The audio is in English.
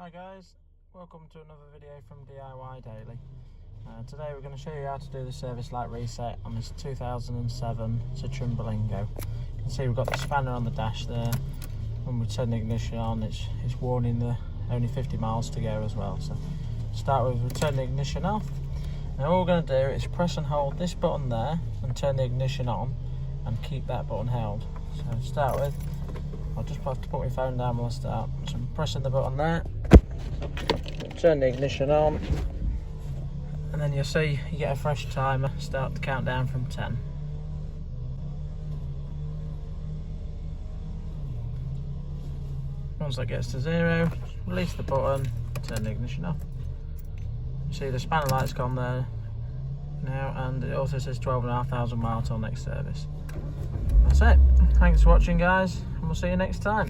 Hi guys, welcome to another video from DIY Daily. Today we're going to show you how to do the service light reset on this 2007 Citroen Berlingo. You can see we've got the spanner on the dash there. When we turn the ignition on, it's warning the only 50 miles to go as well. So start with turn the ignition off. Now all we're going to do is press and hold this button there and turn the ignition on and keep that button held. So to start with, I'll just have to put my phone down while I start. So I'm pressing the button there, turn the ignition on, and then you'll see you get a fresh timer, start to count down from 10. Once that gets to 0, release the button, turn the ignition off. You see the spanner light's gone there now, and it also says 12,500 miles till next service. That's it. Thanks for watching guys, and we'll see you next time.